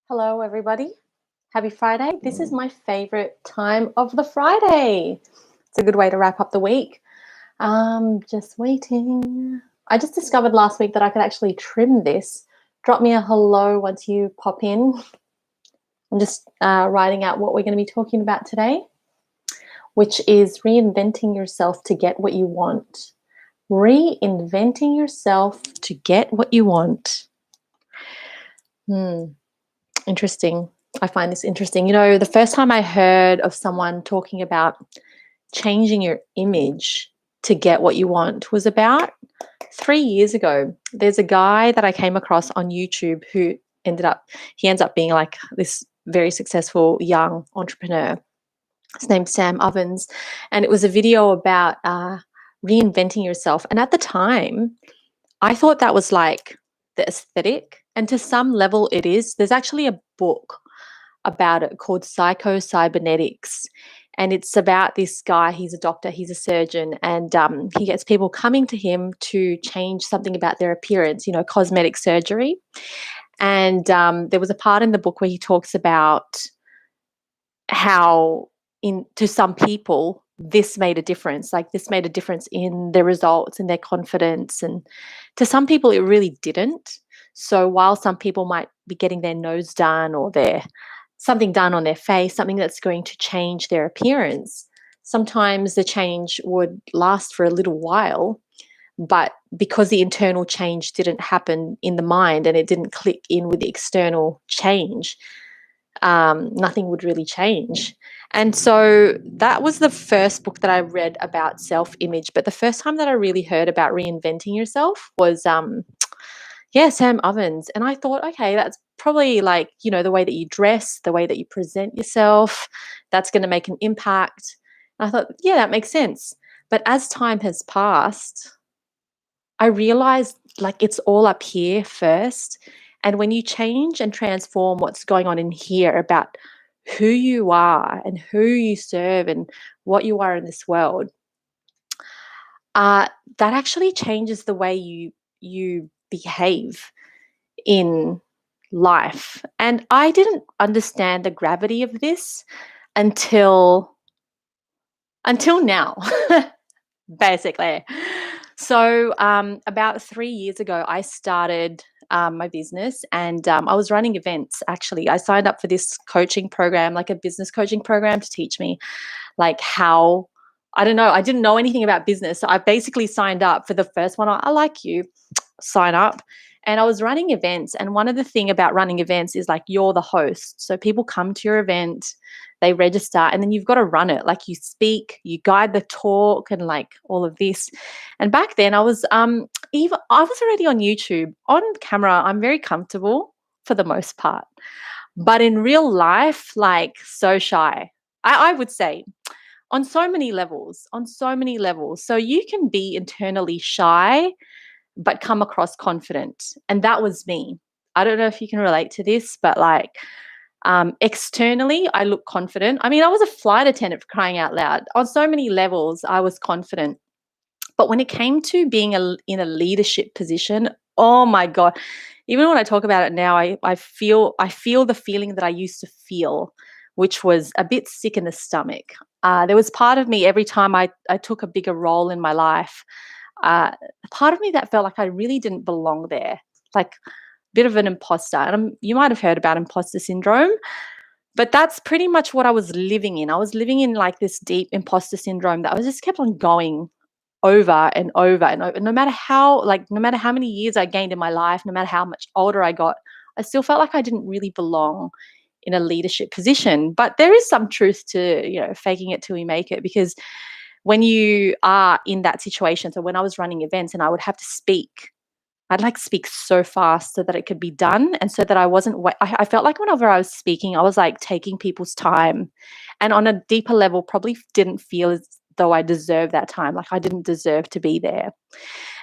Hello, everybody. Happy Friday. This is my favorite time of the Friday. It's a good way to wrap up the week. Just waiting. I just discovered last week that I could actually trim this. Drop me a hello once you pop in. I'm just writing out what we're going to be talking about today, which is reinventing yourself to get what you want. Reinventing yourself to get what you want. Interesting. I find this interesting. You know, the first time I heard of someone talking about changing your image to get what you want was about 3 years ago. There's a guy that I came across on YouTube who ends up being like this very successful young entrepreneur. His name's Sam Ovens. And it was a video about reinventing yourself. And at the time, I thought that was like the aesthetic. And to some level it is. There's actually a book about it called Cybernetics. And it's about this guy. He's a doctor, he's a surgeon, and he gets people coming to him to change something about their appearance, cosmetic surgery. And there was a part in the book where he talks about how to some people, this made a difference. Like this made a difference in their results and their confidence. And to some people, it really didn't. So while some people might be getting their nose done or something done on their face, something that's going to change their appearance, sometimes the change would last for a little while. But because the internal change didn't happen in the mind and it didn't click in with the external change, nothing would really change. And so that was the first book that I read about self-image. But the first time that I really heard about reinventing yourself was, Sam Ovens. And I thought, okay, that's probably like, the way that you dress, the way that you present yourself, that's going to make an impact. And I thought, yeah, that makes sense. But as time has passed, I realized like it's all up here first. And when you change and transform what's going on in here about who you are and who you serve and what you are in this world, that actually changes the way you behave in life. And I didn't understand the gravity of this until now, basically. So about 3 years ago, I started my business, and I was running events. Actually, I signed up for this coaching program, like a business coaching program, to teach me like how, I don't know, I didn't know anything about business. So I basically signed up for the first one. I like you, sign up. And I was running events. And one of the things about running events is like you're the host. So people come to your event, they register, and then you've got to run it. Like you speak, you guide the talk, and like all of this. And back then I was I was already on YouTube. On camera, I'm very comfortable for the most part. But in real life, like so shy. I would say on so many levels. So you can be internally shy but come across confident. And that was me. I don't know if you can relate to this, but like externally, I look confident. I mean, I was a flight attendant, for crying out loud. On so many levels, I was confident. But when it came to being in a leadership position, oh my God, even when I talk about it now, I feel the feeling that I used to feel, which was a bit sick in the stomach. There was part of me every time I took a bigger role in my life, part of me that felt like I really didn't belong there, like a bit of an imposter. And you might have heard about imposter syndrome, but that's pretty much what I was living in. I was living in like this deep imposter syndrome that I just kept on going over and over and over. No matter how many years I gained in my life, no matter how much older I got, I still felt like I didn't really belong in a leadership position. But there is some truth to, faking it till you make it, because when you are in that situation, so when I was running events and I would have to speak, I'd like speak so fast so that it could be done, and so that I wasn't, I felt like whenever I was speaking, I was like taking people's time, and on a deeper level, probably didn't feel as though I deserved that time. Like I didn't deserve to be there.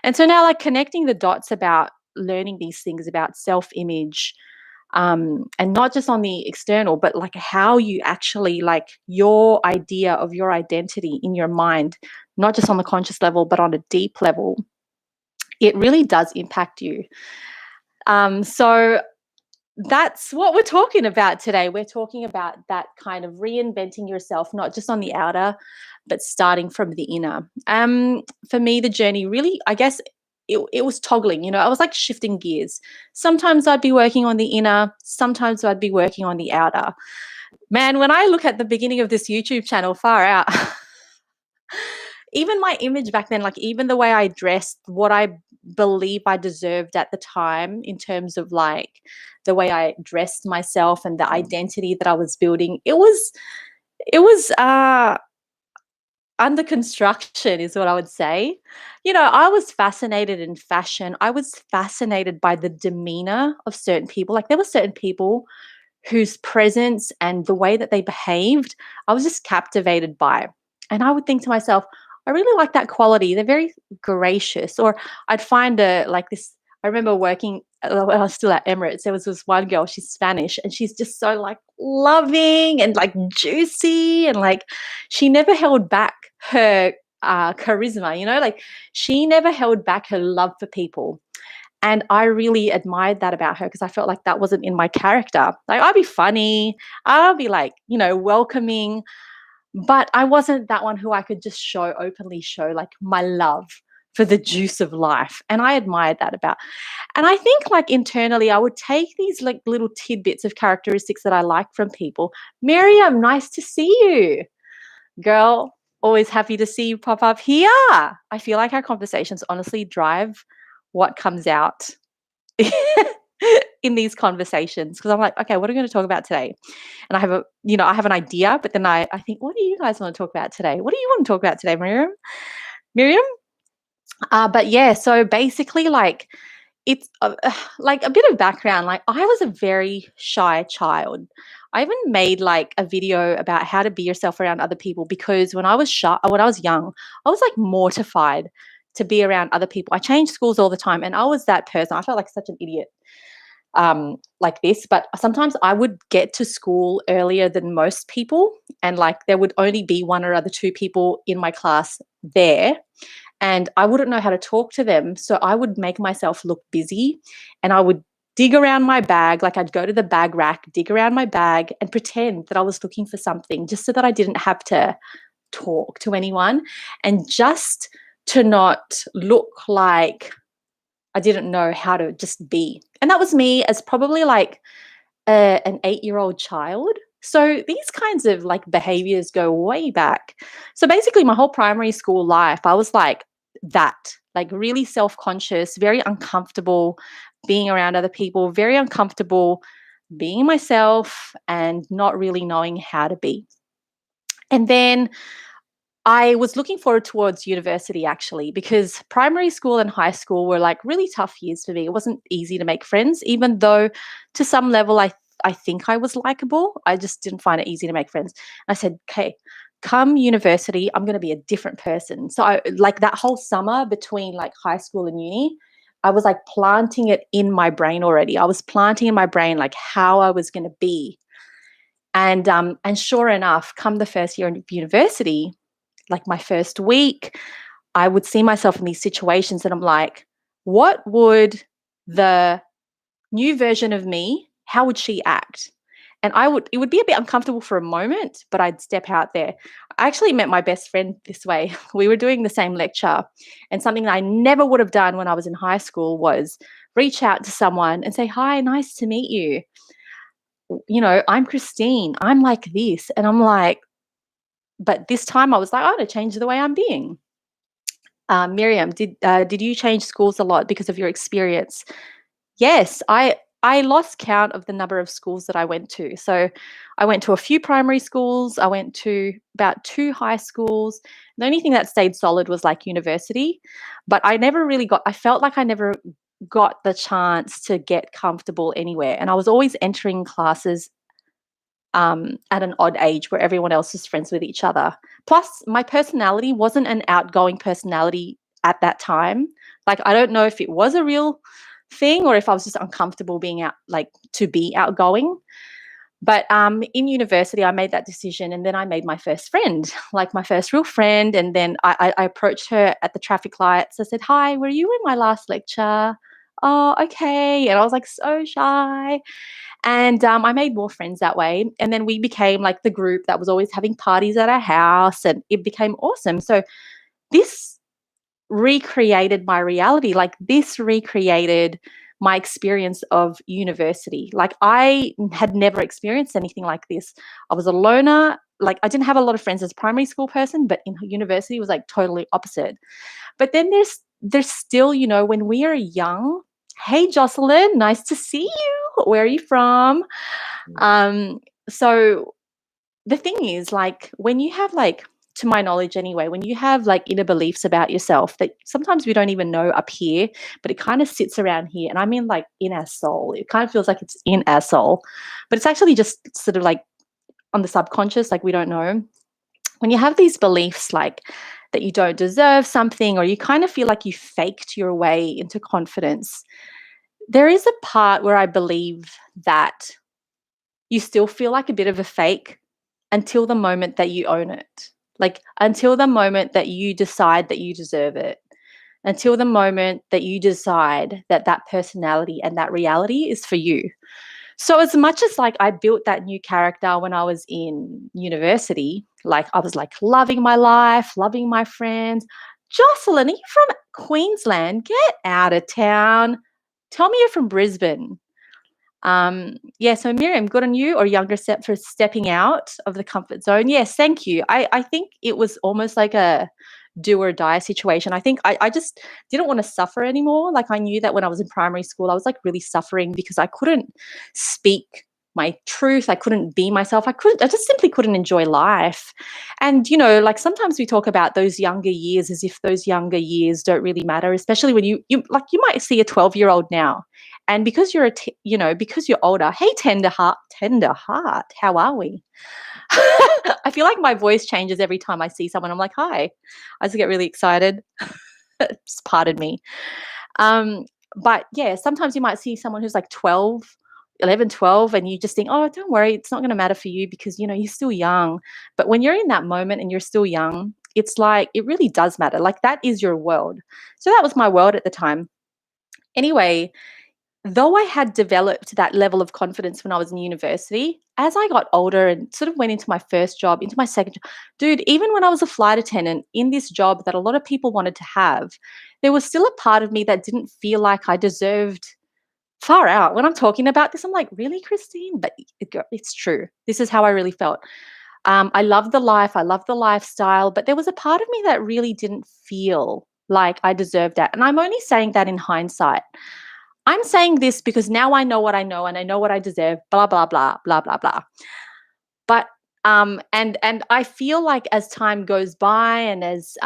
And so now, like connecting the dots about learning these things about self-image, and not just on the external, but like how you actually, like your idea of your identity in your mind, not just on the conscious level, but on a deep level, it really does impact you. So that's what we're talking about today. We're talking about that kind of reinventing yourself, not just on the outer, but starting from the inner. For me, the journey really, I guess, it was toggling. I was like shifting gears. Sometimes I'd be working on the inner, sometimes I'd be working on the outer. Man, when I look at the beginning of this YouTube channel, far out. Even my image back then, like even the way I dressed, what I believe I deserved at the time in terms of like the way I dressed myself and the identity that I was building, it was under construction is what I would say. I was fascinated in fashion. I was fascinated by the demeanor of certain people. Like there were certain people whose presence and the way that they behaved, I was just captivated by. And I would think to myself, I really like that quality. They're very gracious. Or I'd find like this. I remember working when I was still at Emirates. There was this one girl, she's Spanish, and she's just so like loving and like juicy. And like she never held back her charisma, like she never held back her love for people. And I really admired that about her because I felt like that wasn't in my character. Like I'd be funny, I'll be like, welcoming, but I wasn't that one who I could just openly show like my love for the juice of life. And I admired that about. And I think like internally, I would take these like little tidbits of characteristics that I like from people. Miriam, nice to see you. Girl, always happy to see you pop up here. I feel like our conversations honestly drive what comes out in these conversations because I'm like, okay, what are we going to talk about today? And I have an idea, but then I think, what do you guys want to talk about today? What do you want to talk about today, Miriam? Miriam? But yeah, so basically, like, it's like a bit of background. Like, I was a very shy child. I even made like a video about how to be yourself around other people because when I was young, I was like mortified to be around other people. I changed schools all the time, and I was that person. I felt like such an idiot like this, but sometimes I would get to school earlier than most people, and like there would only be one or other two people in my class there, and I wouldn't know how to talk to them. So I would make myself look busy and I would dig around my bag. Like I'd go to the bag rack, dig around my bag and pretend that I was looking for something just so that I didn't have to talk to anyone and just to not look like I didn't know how to just be. And that was me as probably like an 8-year-old child. So these kinds of like behaviors go way back. So basically, my whole primary school life, I was like that, like really self conscious, very uncomfortable being around other people, very uncomfortable being myself and not really knowing how to be. And then I was looking forward towards university actually, because primary school and high school were like really tough years for me. It wasn't easy to make friends, even though to some level I think I was likable. I just didn't find it easy to make friends. I said, okay, come university, I'm going to be a different person. So I like that whole summer between like high school and uni, I was like planting it in my brain already. I was planting in my brain like how I was going to be. And sure enough, come the first year of university, like my first week, I would see myself in these situations and I'm like, what would the new version of me, how would she act? And it would be a bit uncomfortable for a moment, but I'd step out there. I actually met my best friend this way. We were doing the same lecture, and something that I never would have done when I was in high school was reach out to someone and say, hi, nice to meet you. I'm Kristine. I'm like this. And I'm like, but this time I was like, I'm going to change the way I'm being. Miriam, did you change schools a lot because of your experience? Yes, I lost count of the number of schools that I went to. So I went to a few primary schools. I went to about 2 high schools. The only thing that stayed solid was like university, but I felt like I never got the chance to get comfortable anywhere. And I was always entering classes at an odd age where everyone else was friends with each other. Plus, my personality wasn't an outgoing personality at that time. Like, I don't know if it was a real thing or if I was just uncomfortable being out, like to be outgoing. But in university, I made that decision, and then I made my first friend, like my first real friend. And then I approached her at the traffic lights. I said, "Hi, were you in my last lecture?" oh, okay. And I was like so shy. And I made more friends that way. And then we became like the group that was always having parties at our house, and it became awesome. So this recreated my reality. Like this recreated my experience of university. Like I had never experienced anything like this. I was a loner. Like I didn't have a lot of friends as a primary school person, but in university it was like totally opposite. But then there's still, when we are young. Hey Jocelyn, nice to see you. Where are you from? Um, so the thing is, like, when you have, like, to my knowledge anyway, when you have like inner beliefs about yourself that sometimes we don't even know up here, but it kind of sits around here. And I mean, like, in our soul, it kind of feels like it's in our soul, but it's actually just sort of like on the subconscious, like we don't know. When you have these beliefs, like that you don't deserve something, or you kind of feel like you faked your way into confidence, there is a part where I believe that you still feel like a bit of a fake until the moment that you own it. Like until the moment that you decide that you deserve it. Until the moment that you decide that that personality and that reality is for you. So as much as like I built that new character when I was in university, like I was like loving my life, loving my friends. Jocelyn, are you from Queensland? Get out of town. Tell me you're from Brisbane. Yeah, so Miriam, good on you, or younger step for stepping out of the comfort zone. Yes, thank you. I think it was almost like a do or die situation. I think I just didn't want to suffer anymore. Like I knew that when I was in primary school, I was like really suffering because I couldn't speak my truth. I couldn't be myself. I just simply couldn't enjoy life. And, like sometimes we talk about those younger years as if those younger years don't really matter, especially when you like you might see a 12-year-old now. And because because you're older, hey, tender heart, how are we? I feel like my voice changes every time I see someone. I'm like, hi. I just get really excited. Just pardon me. Um, but yeah, sometimes you might see someone who's like 12, 11, 12, and you just think, oh, don't worry, it's not going to matter for you because, you're still young. But when you're in that moment and you're still young, it's like, it really does matter. Like that is your world. So that was my world at the time. Anyway, though I had developed that level of confidence when I was in university, as I got older and sort of went into my first job, into my second job, dude, even when I was a flight attendant in this job that a lot of people wanted to have, there was still a part of me that didn't feel like I deserved far out. When I'm talking about this, I'm like, really, Kristine? But it's true. This is how I really felt. I love the life. I love the lifestyle. But there was a part of me that really didn't feel like I deserved that. And I'm only saying that in hindsight. I'm saying this because now I know what I know and I know what I deserve, blah, blah, blah, blah, blah, blah. But and I feel like as time goes by and as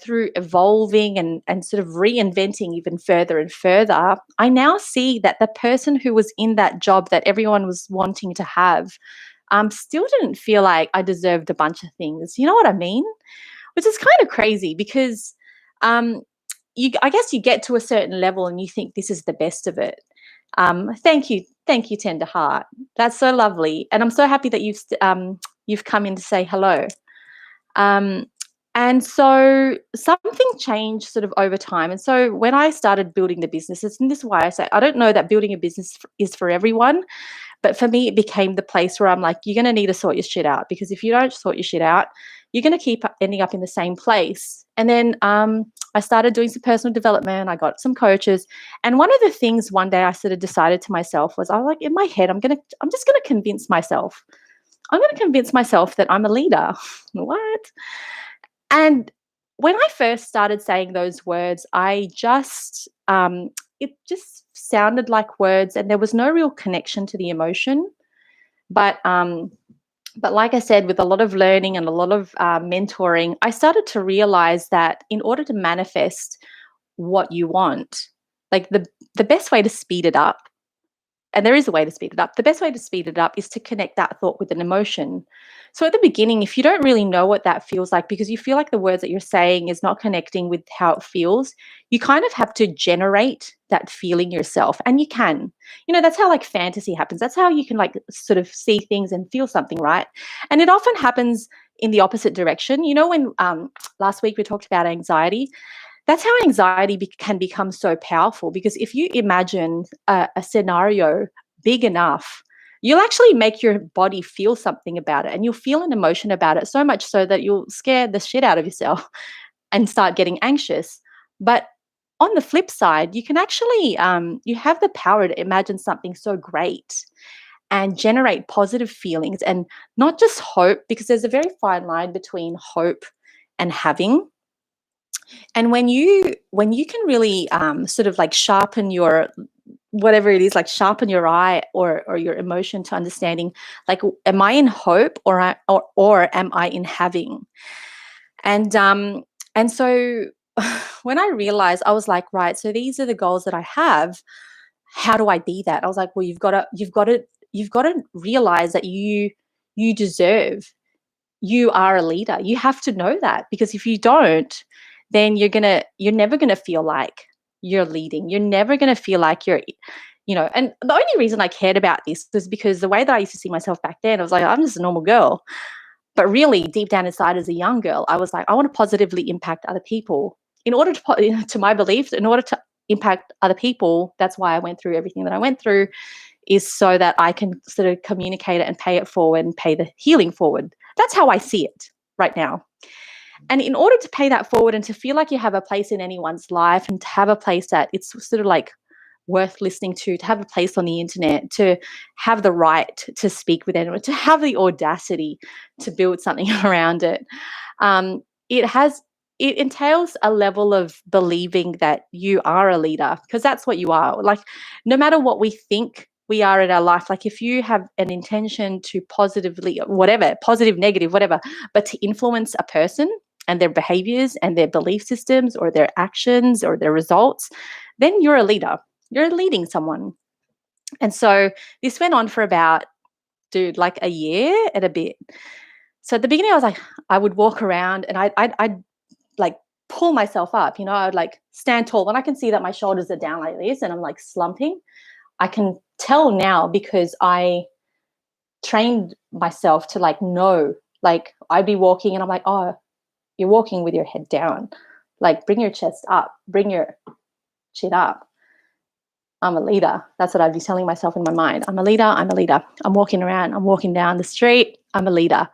through evolving and sort of reinventing even further and further, I now see that the person who was in that job that everyone was wanting to have still didn't feel like I deserved a bunch of things. You know what I mean? Which is kind of crazy because um, I guess you get to a certain level and you think this is the best of it. Thank you, tender heart. That's so lovely, and I'm so happy that you've come in to say hello. Um, and so something changed sort of over time. And so when I started building the businesses, and this is why I say I don't know that building a business is for everyone, but for me, it became the place where I'm like, you're going to need to sort your shit out because if you don't sort your shit out, you're going to keep ending up in the same place. And then I started doing some personal development. I got some coaches. And one of the things one day I sort of decided to myself was I was like, in my head, I'm just going to convince myself. I'm going to convince myself that I'm a leader. What? And when I first started saying those words, it just sounded like words and there was no real connection to the emotion. But like I said, with a lot of learning and a lot of mentoring, I started to realize that in order to manifest what you want, like the best way to speed it up, and there is a way to speed it up. The best way to speed it up is to connect that thought with an emotion. So at the beginning, if you don't really know what that feels like, because you feel like the words that you're saying is not connecting with how it feels, you kind of have to generate that feeling yourself. And you can. That's how like fantasy happens. That's how you can like sort of see things and feel something, right? And it often happens in the opposite direction. When last week we talked about anxiety, That's how anxiety can become so powerful, because if you imagine a scenario big enough, you'll actually make your body feel something about it, and you'll feel an emotion about it, so much so that you'll scare the shit out of yourself and start getting anxious. But on the flip side, you can actually, you have the power to imagine something so great and generate positive feelings, and not just hope, because there's a very fine line between hope and having. And when you can really sort of like sharpen your, whatever it is, like sharpen your eye or your emotion to understanding, like, am I in hope, or am I in having? And so when I realized, I was like, right, so these are the goals that I have. How do I be that? I was like, well, you've got to realize that you deserve, you are a leader. You have to know that, because if you don't, then you're never gonna feel like you're leading. You're never gonna feel like you're. And the only reason I cared about this was because the way that I used to see myself back then, I was like, I'm just a normal girl. But really, deep down inside, as a young girl, I was like, I want to positively impact other people. In order to my beliefs, in order to impact other people, that's why I went through everything that I went through, is so that I can sort of communicate it and pay it forward and pay the healing forward. That's how I see it right now. And in order to pay that forward and to feel like you have a place in anyone's life, and to have a place that it's sort of like worth listening to have a place on the internet, to have the right to speak with anyone, to have the audacity to build something around it, um, it has it entails a level of believing that you are a leader, because that's what you are. Like, no matter what we think we are in our life, like if you have an intention to positively, whatever, positive, negative, whatever, but to influence a person and their behaviors and their belief systems or their actions or their results, then you're a leader. You're leading someone. And so this went on for about, dude, like a year and a bit. So at the beginning, I was like, I would walk around and I'd like pull myself up, I would like stand tall. When I can see that my shoulders are down like this and I'm like slumping, I can tell now, because I trained myself to like know, like I'd be walking and I'm like, oh, you're walking with your head down. Like, bring your chest up, bring your chin up. I'm a leader. That's what I'd be telling myself in my mind. I'm a leader. I'm a leader. I'm walking around. I'm walking down the street. I'm a leader.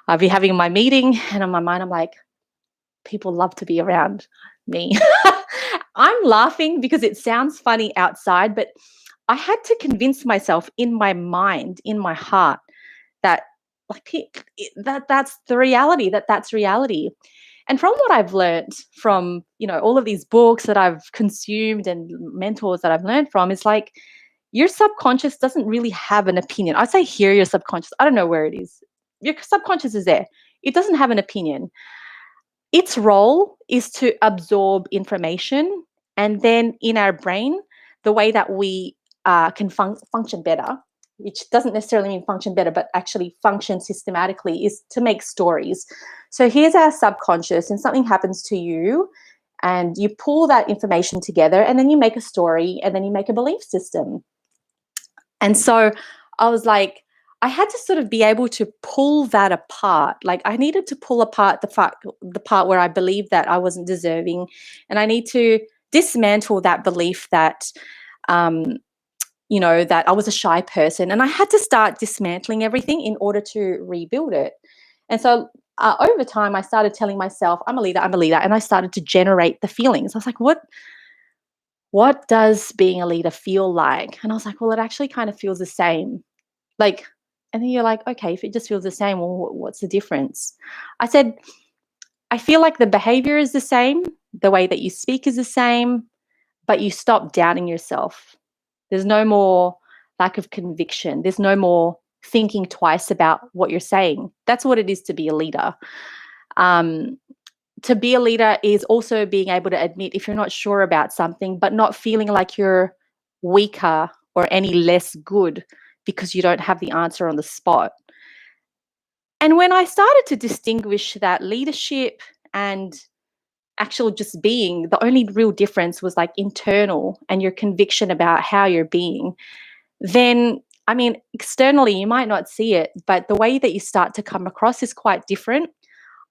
I'd be having my meeting, and in my mind, I'm like, people love to be around me. I'm laughing because it sounds funny outside, but I had to convince myself in my mind, in my heart, that that's the reality. That's reality. And from what I've learned from, all of these books that I've consumed and mentors that I've learned from, is like, your subconscious doesn't really have an opinion. I say here, your subconscious, I don't know where it is. Your subconscious is there. It doesn't have an opinion. Its role is to absorb information, and then in our brain, the way that we can function better, which doesn't necessarily mean function better, but actually function systematically, is to make stories. So here's our subconscious, and something happens to you, and you pull that information together, and then you make a story, and then you make a belief system. And so I was like, I had to sort of be able to pull that apart. Like, I needed to pull apart the part where I believed that I wasn't deserving, and I need to dismantle that belief that, that I was a shy person, and I had to start dismantling everything in order to rebuild it. And so over time, I started telling myself, I'm a leader, and I started to generate the feelings. I was like, what does being a leader feel like? And I was like, well, it actually kind of feels the same. Like, and then you're like, okay, if it just feels the same, well, what's the difference? I said, I feel like the behavior is the same, the way that you speak is the same, but you stop doubting yourself. There's no more lack of conviction. There's no more thinking twice about what you're saying. That's what it is to be a leader. To be a leader is also being able to admit if you're not sure about something, but not feeling like you're weaker or any less good because you don't have the answer on the spot. And when I started to distinguish that leadership and actual just being, the only real difference was like internal and your conviction about how you're being, then, I mean, externally you might not see it, but the way that you start to come across is quite different.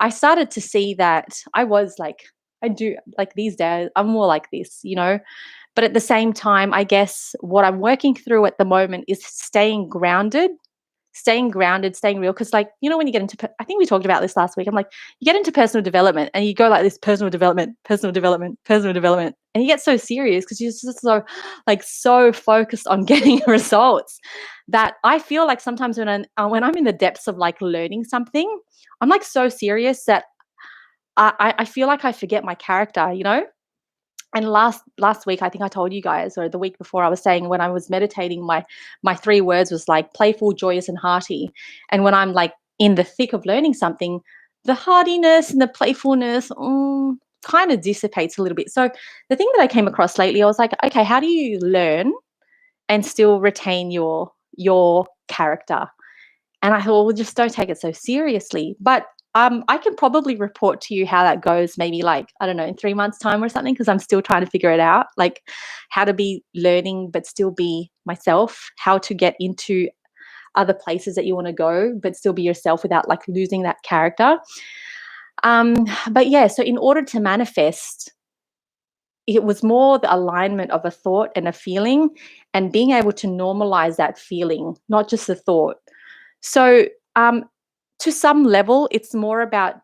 I started to see that I was like I do like these days. I'm more like this, you know. But at the same time, I guess what I'm working through at the moment is staying grounded, staying real. Because, like, you know, when you get into, I think we talked about this last week. I'm like, you get into personal development and you go like this: personal development, personal development, personal development, and you get so serious because you're just so, like, so focused on getting results that I feel like sometimes when I'm in the depths of like learning something, I'm like so serious that I feel like I forget my character, you know. And last week, I think I told you guys, or the week before, I was saying when I was meditating, my three words was like playful, joyous, and hearty. And when I'm like in the thick of learning something, the heartiness and the playfulness kind of dissipates a little bit. So the thing that I came across lately, I was like, okay, how do you learn and still retain your character? And I thought, well, just don't take it so seriously. But I can probably report to you how that goes, maybe like, I don't know, in 3 months' time or something, because I'm still trying to figure it out, like how to be learning but still be myself, how to get into other places that you want to go but still be yourself without like losing that character. But yeah, so in order to manifest, it was more the alignment of a thought and a feeling and being able to normalize that feeling, not just the thought. So, to some level, it's more about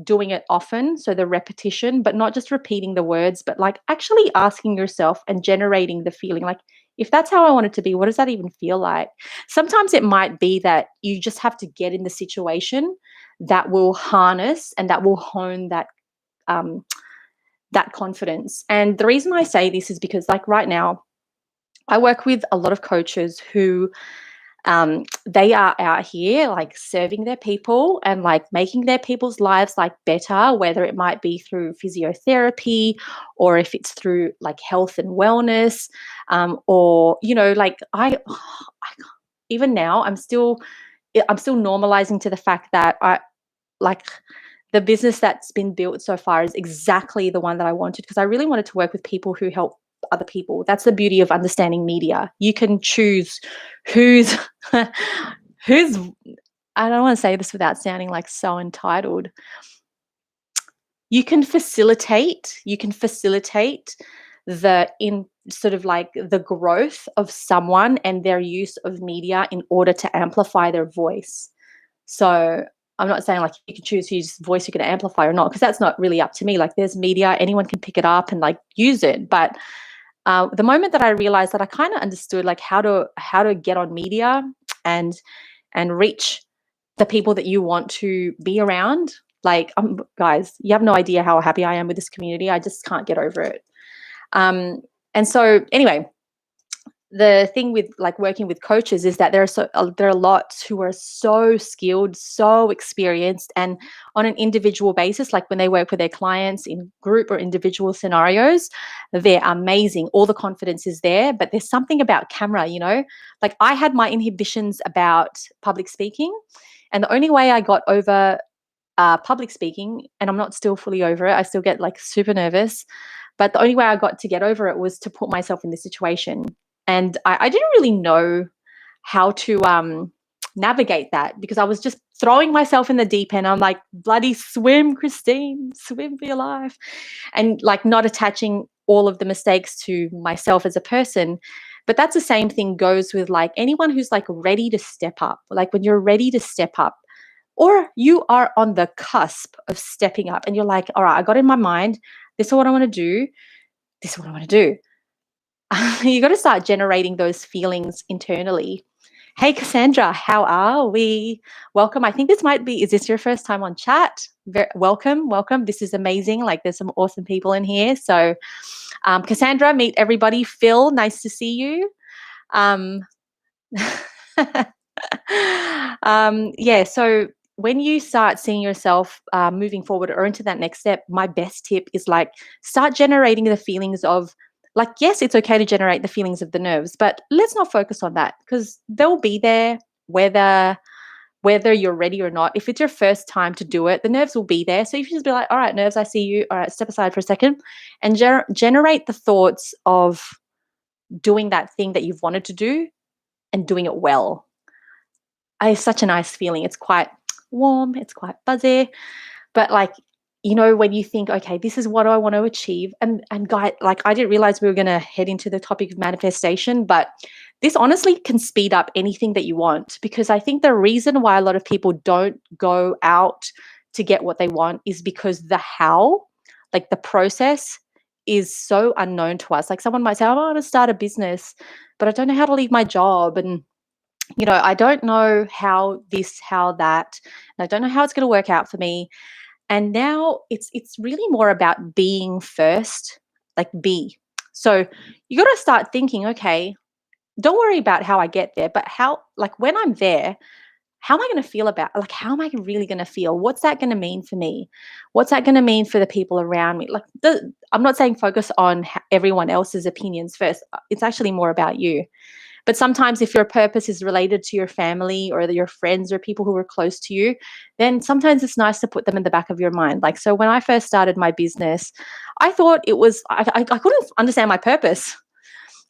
doing it often. So, the repetition, but not just repeating the words, but like actually asking yourself and generating the feeling. Like, if that's how I want it to be, what does that even feel like? Sometimes it might be that you just have to get in the situation that will harness and that will hone um, that confidence. And the reason I say this is because, like, right now, I work with a lot of coaches who they are out here like serving their people and like making their people's lives like better, whether it might be through physiotherapy or if it's through like health and wellness, or you know, like even now I'm still normalizing to the fact that I like the business that's been built so far is exactly the one that I wanted because I really wanted to work with people who help other people. That's the beauty of understanding media. You can choose who's who's I don't want to say this without sounding like so entitled. You can facilitate the in sort of like the growth of someone and their use of media in order to amplify their voice. So I'm not saying like you can choose whose voice you're going to amplify or not, because that's not really up to me. Like there's media, anyone can pick it up and like use it. But the moment that I realized that I kind of understood like how to get on media and reach the people that you want to be around, like guys, you have no idea how happy I am with this community. I just can't get over it. And so anyway, the thing with like working with coaches is that there are lots who are so skilled, so experienced, and on an individual basis, like when they work with their clients in group or individual scenarios, they're amazing. All the confidence is there, but there's something about camera, you know. Like I had my inhibitions about public speaking, and the only way I got over public speaking, and I'm not still fully over it. I still get like super nervous, but the only way I got to get over it was to put myself in this situation. And I didn't really know how to navigate that because I was just throwing myself in the deep end. I'm like, bloody swim, Kristine, swim for your life. And like not attaching all of the mistakes to myself as a person. But that's the same thing goes with like anyone who's like ready to step up. Like when you're ready to step up, or you are on the cusp of stepping up and you're like, all right, I got in my mind, this is what I want to do. This is what I want to do. You got to start generating those feelings internally. Hey, Cassandra, how are we? Welcome. I think is this your first time on chat? Welcome, welcome. This is amazing. Like there's some awesome people in here. So Cassandra, meet everybody. Phil, nice to see you. Um, yeah, so when you start seeing yourself moving forward or into that next step, my best tip is like start generating the feelings of like, yes, it's okay to generate the feelings of the nerves, but let's not focus on that because they'll be there whether you're ready or not. If it's your first time to do it, the nerves will be there. So you just be like, all right, nerves, I see you. All right, step aside for a second and generate the thoughts of doing that thing that you've wanted to do and doing it well. It's such a nice feeling. It's quite warm, it's quite buzzy, but like when you think, okay, this is what I want to achieve. And guy, like I didn't realize we were going to head into the topic of manifestation, but this honestly can speed up anything that you want, because I think the reason why a lot of people don't go out to get what they want is because the how, like the process, is so unknown to us. Like someone might say, "Oh, I want to start a business, but I don't know how to leave my job. And I don't know how this, how that, and I don't know how it's going to work out for me." And now it's really more about being first, like be. So you got to start thinking, okay, don't worry about how I get there, but how, like when I'm there, how am I going to feel about, like, how am I really going to feel? What's that going to mean for me? What's that going to mean for the people around me? Like, I'm not saying focus on everyone else's opinions first. It's actually more about you. But sometimes if your purpose is related to your family or your friends or people who are close to you, then sometimes it's nice to put them in the back of your mind. Like, so when I first started my business, I thought it was, I couldn't understand my purpose.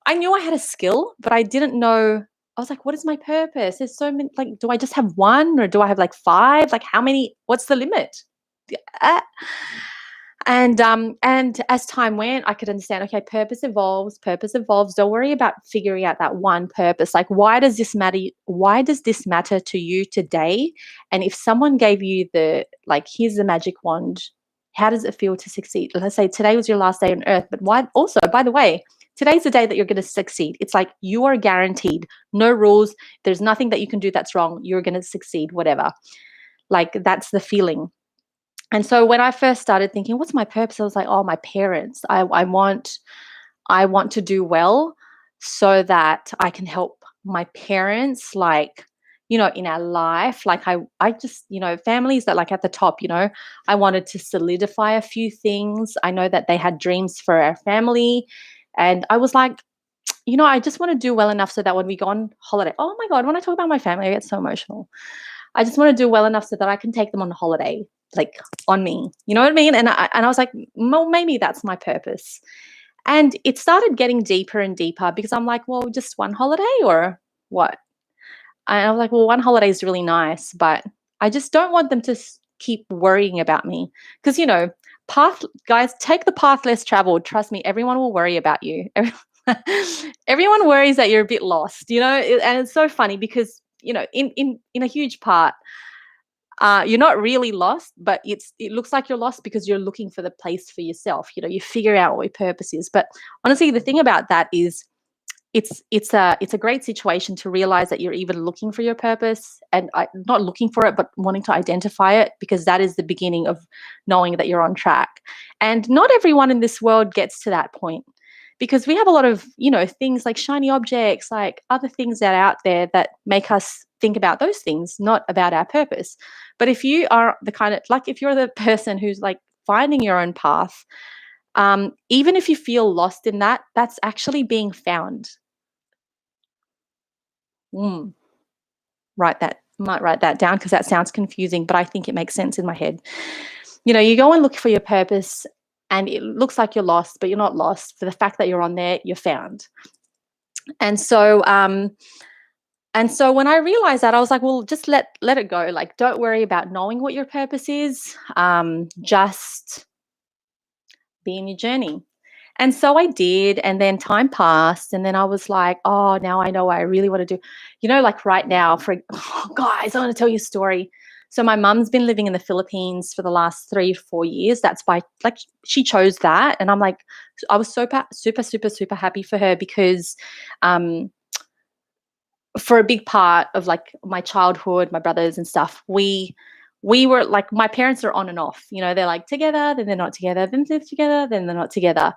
I knew I had a skill, but I didn't know. I was like, what is my purpose? There's so many, like, do I just have one or do I have like five? Like, how many? What's the limit? Uh, and as time went, I could understand, okay, purpose evolves, purpose evolves. Don't worry about figuring out that one purpose. Like, why does this matter? Why does this matter to you today? And if someone gave you the, like, here's the magic wand, how does it feel to succeed? Let's say today was your last day on earth, but why also, by the way, today's the day that you're going to succeed. It's like you are guaranteed, no rules. There's nothing that you can do that's wrong. You're going to succeed, whatever. Like, that's the feeling. And so when I first started thinking, what's my purpose? I was like, oh, my parents. I want to do well so that I can help my parents, like, in our life. Like I just, families that, like, at the top, I wanted to solidify a few things. I know that they had dreams for our family. And I was like, I just want to do well enough so that when we go on holiday, oh my God, when I talk about my family, I get so emotional. I just want to do well enough so that I can take them on holiday, like on me. You know what I mean? And I was like, well, maybe that's my purpose. And it started getting deeper and deeper because I'm like, well, just one holiday or what? And I was like, well, one holiday is really nice, but I just don't want them to keep worrying about me. Because, guys, take the path less traveled. Trust me, everyone will worry about you. Everyone worries that you're a bit lost, and it's so funny because, in a huge part, you're not really lost, but it looks like you're lost because you're looking for the place for yourself. You figure out what your purpose is. But honestly, the thing about that is it's a great situation to realize that you're even looking for your purpose and not looking for it, but wanting to identify it, because that is the beginning of knowing that you're on track. And not everyone in this world gets to that point, because we have a lot of, things like shiny objects, like other things that are out there that make us think about those things, not about our purpose. But if you are the kind of, like, if you're the person who's like finding your own path, even if you feel lost in that, that's actually being found. Mm, might write that down because that sounds confusing, but I think it makes sense in my head. You go and look for your purpose and it looks like you're lost, but you're not lost. For the fact that you're on there, you're found. And so when I realized that, I was like, well, just let it go. Like, don't worry about knowing what your purpose is. Just be in your journey. And so I did, and then time passed, and then I was like, oh, now I know what I really want to do. Like right now, guys, I want to tell you a story. So my mum's been living in the Philippines for the last 3 to 4 years. That's by, like, she chose that. And I'm like, I was super, super, super, super happy for her because for a big part of, like, my childhood, my brothers and stuff, we were like, my parents are on and off, they're like together, then they're not together, then they're together, then they're not together.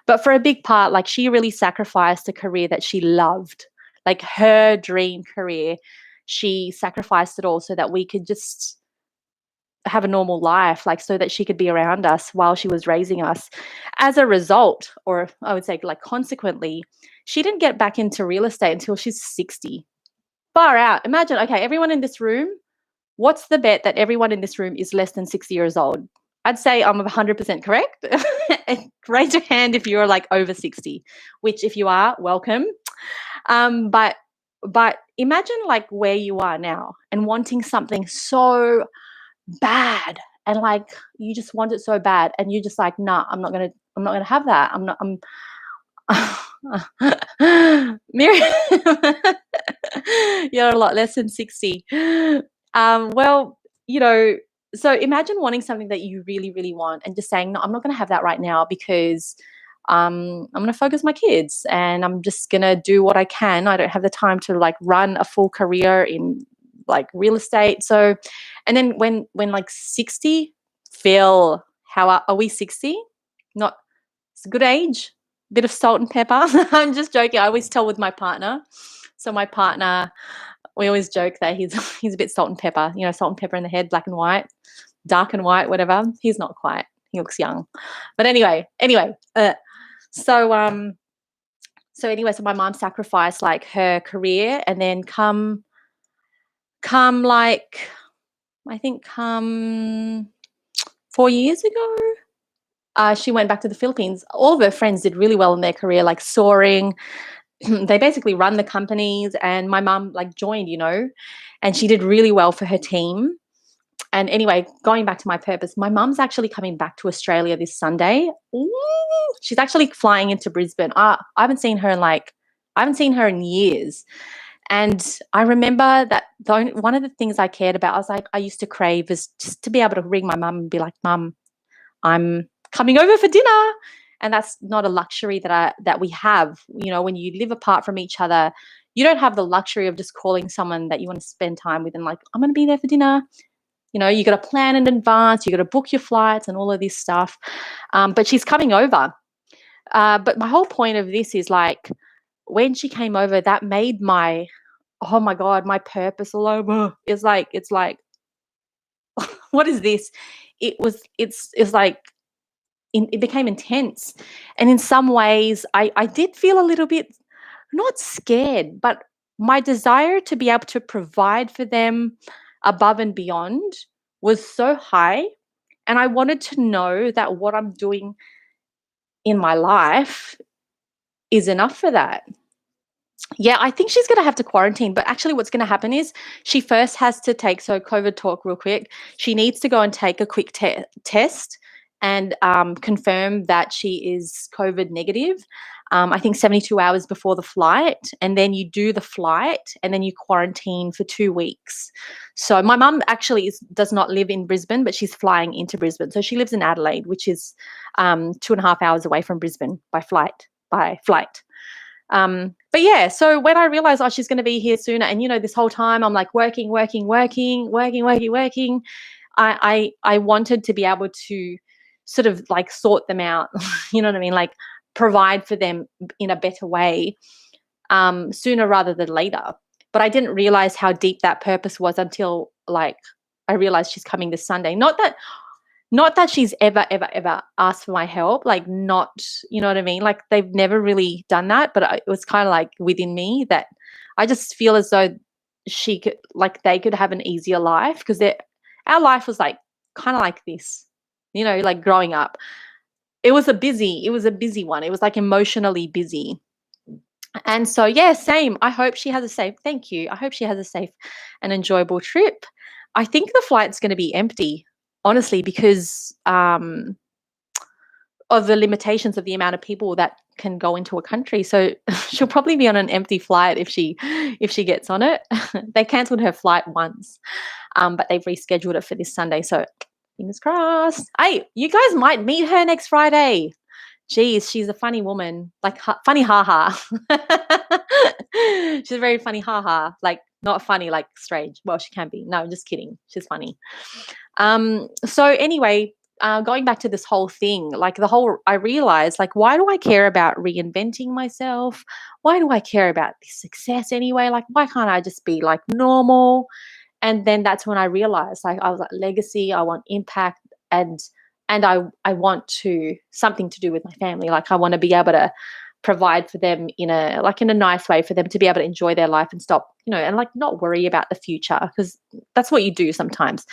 But for a big part, like, she really sacrificed a career that she loved, like her dream career. She sacrificed it all so that we could just have a normal life, like, so that she could be around us while she was raising us. As a result, or I would say, like, consequently, she didn't get back into real estate until she's 60. Far out. Imagine, okay, everyone in this room, what's the bet that everyone in this room is less than 60 years old? I'd say I'm 100% correct. Raise your hand if you're like over 60, which if you are, welcome. But imagine, like, where you are now and wanting something so bad and like you just want it so bad, and you're just like, nah, I'm not gonna have that. Miriam, you're a lot less than 60. Well, you know, so imagine wanting something that you really, really want and just saying, no, I'm not going to have that right now because I'm going to focus my kids and I'm just going to do what I can. I don't have the time to like run a full career in like real estate. So, and then when like 60, Phil, are we 60? Not, it's a good age, bit of salt and pepper. I'm just joking. I always tell with my partner. So my partner, we always joke that he's he's a bit salt and pepper, salt and pepper in the head, black and white, dark and white, whatever. He's not quite. He looks young. But anyway, so my mom sacrificed like her career, and then come like I think come 4 years ago, she went back to the Philippines. All of her friends did really well in their career, like soaring. They basically run the companies, and my mum like joined, and she did really well for her team. And anyway, going back to my purpose, my mum's actually coming back to Australia this Sunday. Ooh, she's actually flying into Brisbane. I haven't seen her in years. And I remember that one of the things I cared about, I used to crave is just to be able to ring my mum and be like, Mum, I'm coming over for dinner. And that's not a luxury that we have. When you live apart from each other, you don't have the luxury of just calling someone that you want to spend time with and like, I'm going to be there for dinner. You got to plan in advance, you got to book your flights and all of this stuff. But she's coming over. But my whole point of this is like, when she came over, that made oh my God, my purpose all over. It's like, what is this? It's like, it became intense. And in some ways, I did feel a little bit, not scared, but my desire to be able to provide for them above and beyond was so high. And I wanted to know that what I'm doing in my life is enough for that. Yeah, I think she's going to have to quarantine. But actually, what's going to happen is she first has to take, so COVID talk real quick, she needs to go and take a quick test and confirm that she is COVID negative. I think 72 hours before the flight. And then you do the flight and then you quarantine for 2 weeks. So my mum actually does not live in Brisbane, but she's flying into Brisbane. So she lives in Adelaide, which is 2.5 hours away from Brisbane by flight. But yeah, so when I realized, she's going to be here sooner, and this whole time I'm like working. I wanted to be able to sort of like sort them out, you know what I mean? Like provide for them in a better way, sooner rather than later. But I didn't realize how deep that purpose was until like I realized she's coming this Sunday. Not that she's ever asked for my help, like not, you know what I mean? Like they've never really done that, but it was kind of like within me that I just feel as though they could have an easier life, because our life was like kind of like this, like growing up. It was a busy one. It was like emotionally busy. And so, yeah, same. Thank you. I hope she has a safe and enjoyable trip. I think the flight's going to be empty, honestly, because of the limitations of the amount of people that can go into a country. So she'll probably be on an empty flight if she gets on it. They cancelled her flight once, but they've rescheduled it for this Sunday. So fingers crossed. Hey, you guys might meet her next Friday. Geez, she's a funny woman, like funny haha. She's a very funny haha, like not funny, like strange. Well, she can be. No, I'm just kidding. She's funny. So anyway, going back to this whole thing, like I realized, like, why do I care about reinventing myself? Why do I care about this success anyway? Like, why can't I just be like normal? And then that's when I realized, like, I was like, legacy, I want impact, and I want something to do with my family. Like, I want to be able to provide for them in a nice way, for them to be able to enjoy their life and stop, and like not worry about the future, because that's what you do sometimes.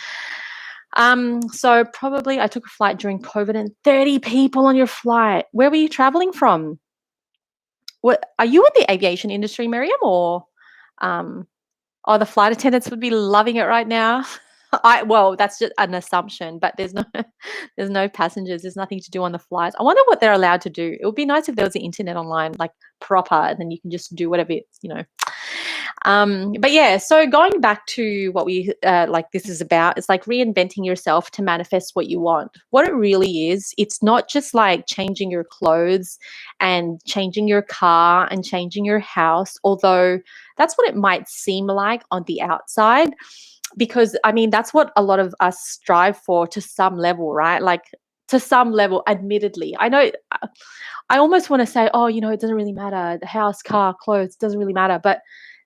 So probably I took a flight during COVID, and 30 people on your flight. Where were you traveling from? What are you in the aviation industry, Miriam, or the flight attendants would be loving it right now. Well, that's just an assumption, but there's no there's no passengers. There's nothing to do on the flights. I wonder what they're allowed to do. It would be nice if there was the internet online, like proper, and then you can just do whatever it's. But yeah, so going back to what we like this is about, it's like reinventing yourself to manifest what you want. What it really is, it's not just like changing your clothes and changing your car and changing your house, although that's what it might seem like on the outside. Because I mean, that's what a lot of us strive for to some level, right? Like to some level, admittedly. I know I almost want to say, oh, it doesn't really matter. The house, car, clothes, doesn't really matter. But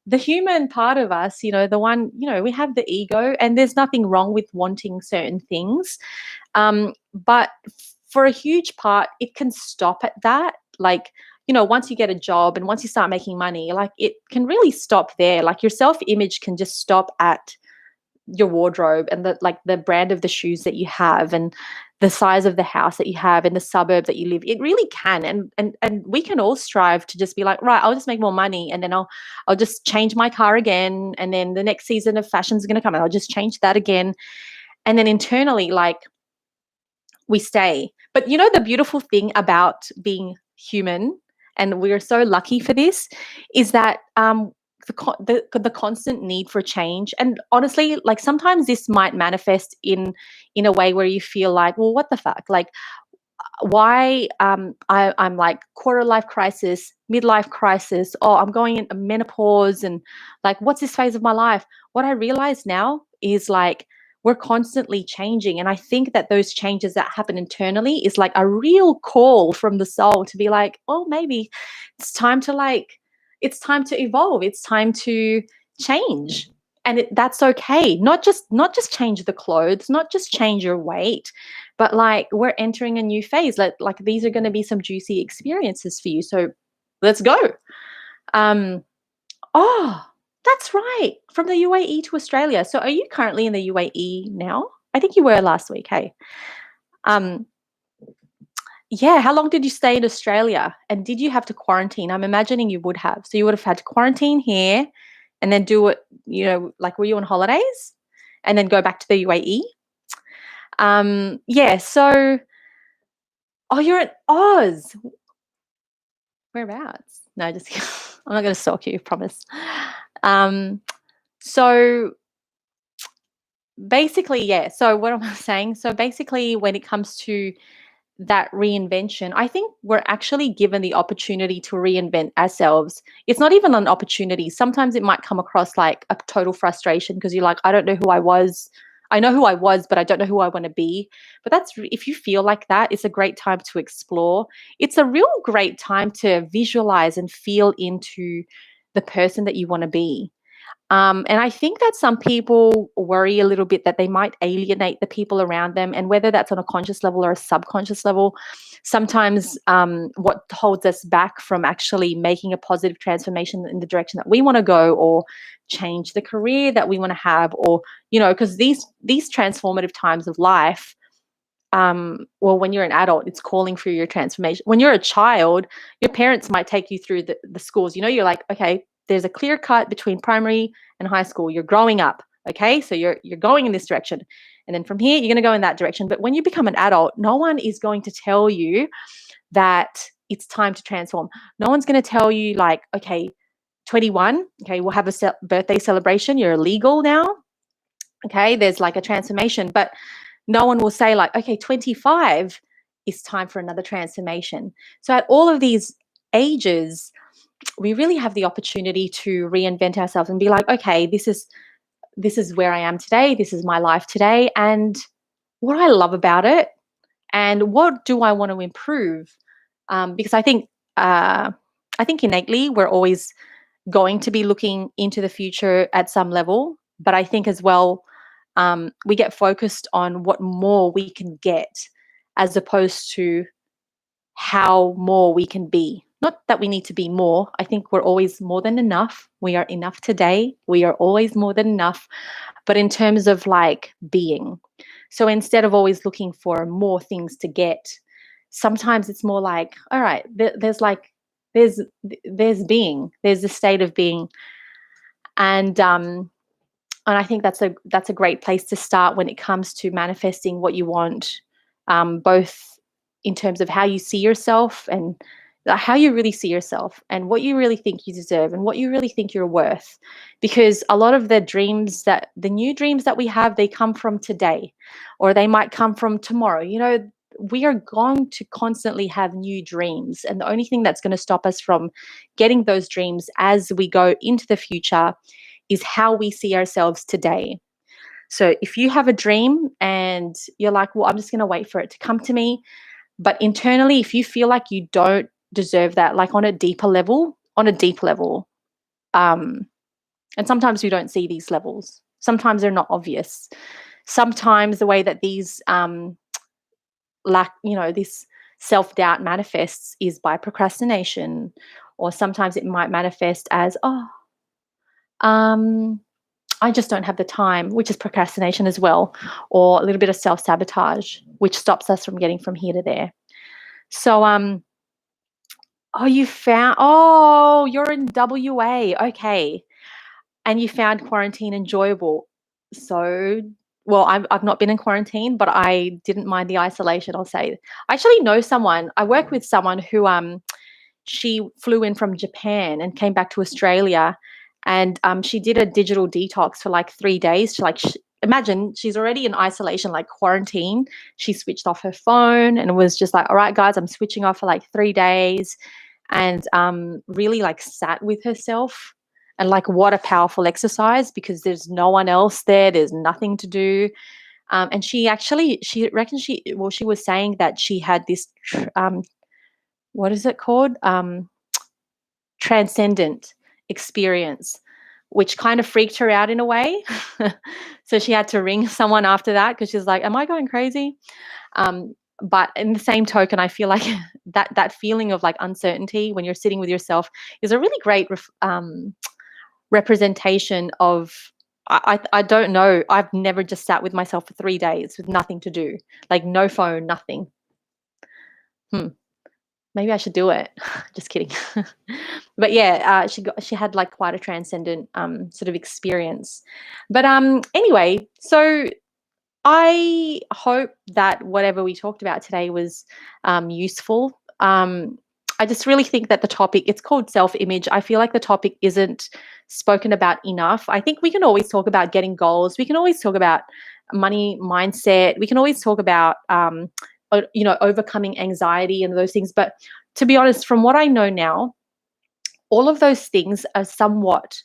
the human part of us, the one, we have the ego, and there's nothing wrong with wanting certain things. But for a huge part, it can stop at that. Like, once you get a job and once you start making money, like it can really stop there. Like your self-image can just stop at your wardrobe and the brand of the shoes that you have and the size of the house that you have and the suburb that you live. It really can. And we can all strive to just be like, right, I'll just make more money, and then I'll just change my car again, and then the next season of fashion is going to come and I'll just change that again. And then internally, like, we stay. But the beautiful thing about being human, and we're so lucky for this, is that the constant need for change. And honestly, like sometimes this might manifest in a way where you feel like, well, what the fuck? Like, why I'm like quarter life crisis, midlife crisis, oh, I'm going into menopause, and like, what's this phase of my life? What I realize now is like we're constantly changing. And I think that those changes that happen internally is like a real call from the soul to be like, oh, maybe it's time to evolve. It's time to change. And that's okay. Not just change the clothes, not just change your weight, but like we're entering a new phase. Like these are going to be some juicy experiences for you. So let's go. Um, oh, that's right. From the UAE to Australia. So are you currently in the UAE now? I think you were last week. Hey. Um, yeah. How long did you stay in Australia? And did you have to quarantine? I'm imagining you would have. So you would have had to quarantine here and then do it, like, were you on holidays and then go back to the UAE? Yeah. So, oh, you're in Oz. Whereabouts? No, just I'm not going to stalk you, promise. Um, so basically, yeah. So what am I saying? So basically, when it comes to that reinvention, I think we're actually given the opportunity to reinvent ourselves. It's not even an opportunity. Sometimes it might come across like a total frustration because you're like, I don't know who I was. I know who I was, but I don't know who I want to be. But if you feel like that, it's a great time to explore. It's a real great time to visualize and feel into the person that you want to be. And I think that some people worry a little bit that they might alienate the people around them. And whether that's on a conscious level or a subconscious level, sometimes what holds us back from actually making a positive transformation in the direction that we want to go, or change the career that we want to have, or, because these transformative times of life, well, when you're an adult, it's calling for your transformation. When you're a child, your parents might take you through the schools. You're like, okay, there's a clear cut between primary and high school. You're growing up. Okay. So you're going in this direction. And then from here, you're going to go in that direction. But when you become an adult, no one is going to tell you that it's time to transform. No one's going to tell you like, okay, 21, okay, we'll have a birthday celebration. You're legal now. Okay. There's like a transformation, but no one will say like, okay, 25 is time for another transformation. So at all of these ages, we really have the opportunity to reinvent ourselves and be like, okay, this is where I am today. This is my life today. And what I love about it, and what do I want to improve? Because I think innately we're always going to be looking into the future at some level. But I think as well, we get focused on what more we can get as opposed to how more we can be. Not that we need to be more. I think we're always more than enough. We are enough today. We are always more than enough. But in terms of like being, so instead of always looking for more things to get, sometimes it's more like, all right, there's being, there's a state of being. And And I think that's a great place to start when it comes to manifesting what you want, both in terms of how you see yourself and how you really see yourself and what you really think you deserve and what you really think you're worth. Because a lot of the new dreams that we have, they come from today, or they might come from tomorrow. We are going to constantly have new dreams. And the only thing that's going to stop us from getting those dreams as we go into the future is how we see ourselves today. So if you have a dream and you're like, well, I'm just going to wait for it to come to me. But internally, if you feel like you don't deserve that, like on a deep level, and sometimes we don't see these levels. Sometimes they're not obvious. Sometimes the way that these this self-doubt manifests is by procrastination, or sometimes it might manifest as, um, I just don't have the time, which is procrastination as well, or a little bit of self-sabotage, which stops us from getting from here to there. So, you're in WA. Okay. And you found quarantine enjoyable. So, well, I've not been in quarantine, but I didn't mind the isolation, I'll say. I actually know someone, I work with someone who she flew in from Japan and came back to Australia, and she did a digital detox for like 3 days. Imagine she's already in isolation, like quarantine. She switched off her phone and was just like, all right, guys, I'm switching off for like 3 days, and really like sat with herself. And like, what a powerful exercise, because there's no one else there. There's nothing to do. And she reckons she was saying that she had this, what is it called? Transcendent experience, which kind of freaked her out in a way. So she had to ring someone after that, because she's like, am I going crazy? But in the same token, I feel like that feeling of like uncertainty when you're sitting with yourself is a really great representation of, I don't know. I've never just sat with myself for 3 days with nothing to do, like no phone, nothing. Maybe I should do it. Just kidding. But yeah, she had like quite a transcendent sort of experience. But anyway, so I hope that whatever we talked about today was useful. I just really think that the topic, it's called self-image. I feel like the topic isn't spoken about enough. I think we can always talk about getting goals. We can always talk about money mindset. We can always talk about, overcoming anxiety and those things. But to be honest, from what I know now, all of those things are somewhat,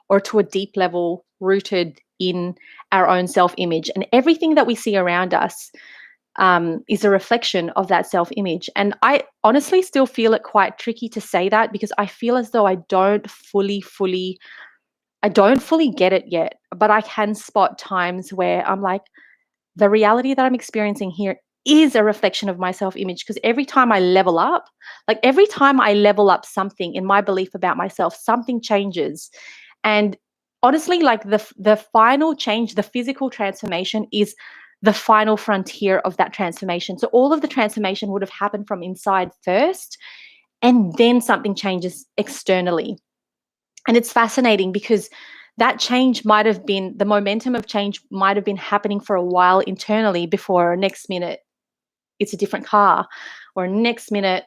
or to a deep level, rooted in our own self-image, and everything that we see around us is a reflection of that self-image. And I honestly still feel it quite tricky to say that, because I feel as though I don't fully get it yet. But I can spot times where I'm like, the reality that I'm experiencing here is a reflection of my self-image, because every time I level up, something in my belief about myself, something changes. And honestly, like the final change, the physical transformation is the final frontier of that transformation. So all of the transformation would have happened from inside first, and then something changes externally. And it's fascinating, because that change might have been, the momentum of change might have been happening for a while internally, before next minute it's a different car, or next minute,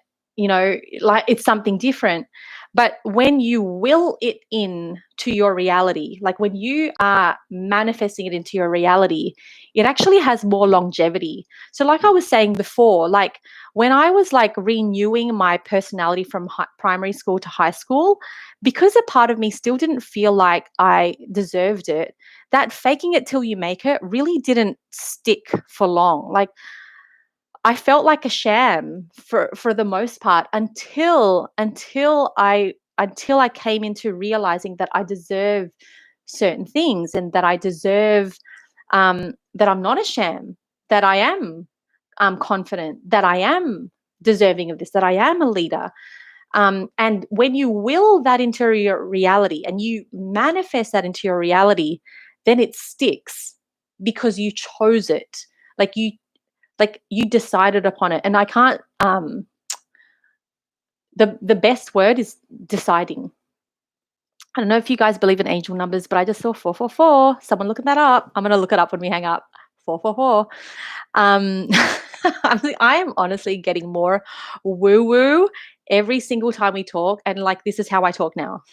like it's something different. But when you will it in to your reality, like when you are manifesting it into your reality, it actually has more longevity. So like I was saying before, like when I was like renewing my personality from primary school to high school, because a part of me still didn't feel like I deserved it, that faking it till you make it really didn't stick for long. Like I felt like a sham for the most part, until I came into realizing that I deserve certain things, and that I deserve, that I'm not a sham, that I am confident, that I am deserving of this, that I am a leader. And when you will that into your reality, and you manifest that into your reality, then it sticks, because you chose it. Like you decided upon it. And I can't, the best word is deciding. I don't know if you guys believe in angel numbers, but I just saw 444. Someone looking that up. I'm going to look it up when we hang up. 444. Um, I am honestly getting more woo-woo every single time we talk. And like, this is how I talk now.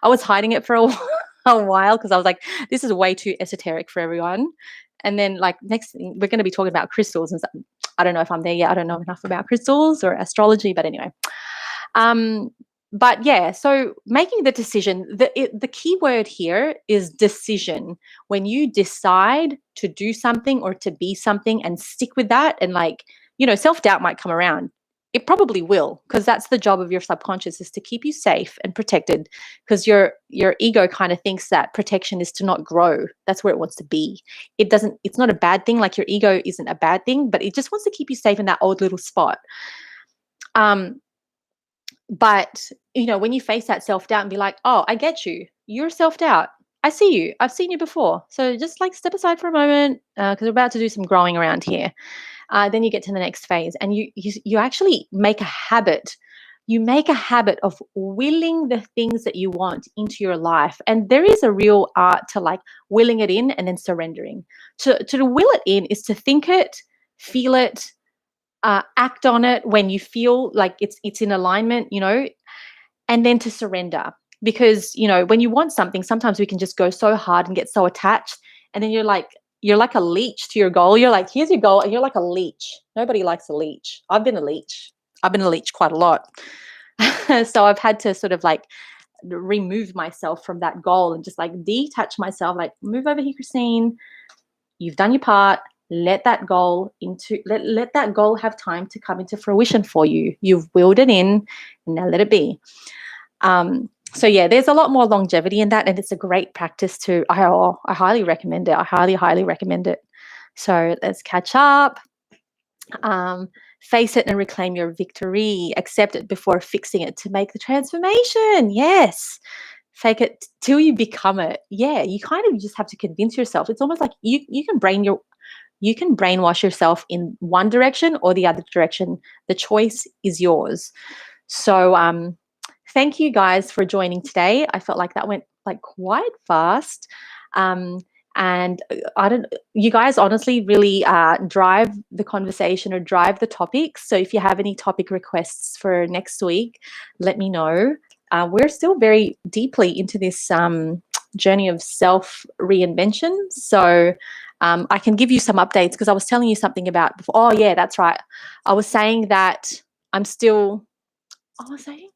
I was hiding it for a while because I was like, this is way too esoteric for everyone. And then like next thing, we're going to be talking about crystals and stuff. I don't know if I'm there yet. I don't know enough about crystals or astrology, but anyway. But yeah, so making the decision, the key word here is decision. When you decide to do something or to be something and stick with that, and like, self-doubt might come around. It probably will, because that's the job of your subconscious, is to keep you safe and protected, because your ego kind of thinks that protection is to not grow. That's where it wants to be. It's not a bad thing. Like, your ego isn't a bad thing, but it just wants to keep you safe in that old little spot. But, when you face that self-doubt and be like, oh, I get you. You're self-doubt. I see you. I've seen you before. So just like step aside for a moment, because we're about to do some growing around here. Then you get to the next phase, and you actually make a habit. You make a habit of willing the things that you want into your life. And there is a real art to like willing it in and then surrendering. To will it in is to think it, feel it, act on it when you feel like it's in alignment, and then to surrender. Because, when you want something, sometimes we can just go so hard and get so attached, and then you're like a leech to your goal. You're like, here's your goal, and you're like a leech. Nobody likes a leech. I've been a leech quite a lot. So I've had to sort of like remove myself from that goal and just like detach myself, like, move over here, Kristine. You've done your part. Let that goal let that goal have time to come into fruition for you. You've willed it in, and now let it be. So yeah, there's a lot more longevity in that, and it's a great practice to. I highly recommend it. I highly recommend it. So let's catch up. Face it and reclaim your victory. Accept it before fixing it to make the transformation. Yes. Fake it till you become it. Yeah, you kind of just have to convince yourself. It's almost like you can brainwash yourself in one direction or the other direction. The choice is yours. So thank you guys for joining today. I felt like that went like quite fast. And you guys honestly really drive the conversation or drive the topics. So if you have any topic requests for next week, let me know. We're still very deeply into this journey of self-reinvention. So I can give you some updates, because I was telling you something about before. Oh, yeah, that's right. I was saying that I'm still, I was saying,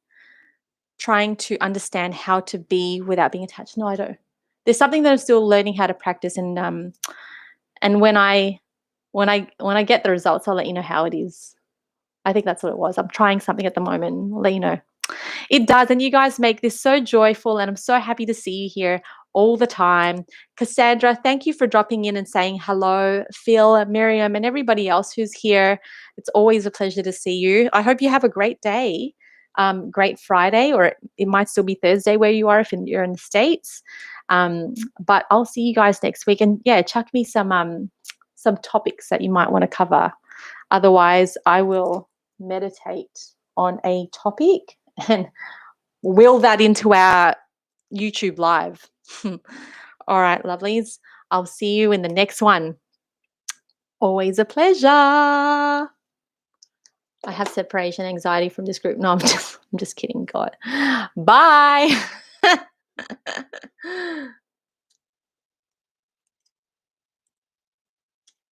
trying to understand how to be without being attached. No, I don't. There's something that I'm still learning how to practice, and when I get the results, I'll let you know how it is. I think that's what it was. I'm trying something at the moment. I'll let you know. It does, and you guys make this so joyful, and I'm so happy to see you here all the time. Cassandra, thank you for dropping in and saying hello. Phil, Miriam, and everybody else who's here. It's always a pleasure to see you. I hope you have a great day. Great Friday, or it might still be Thursday where you are if you're in the States. But I'll see you guys next week, and yeah, chuck me some topics that you might want to cover. Otherwise, I will meditate on a topic and will that into our YouTube live. All right, lovelies. I'll see you in the next one. Always a pleasure. I have separation anxiety from this group. No, I'm just kidding. God. Bye.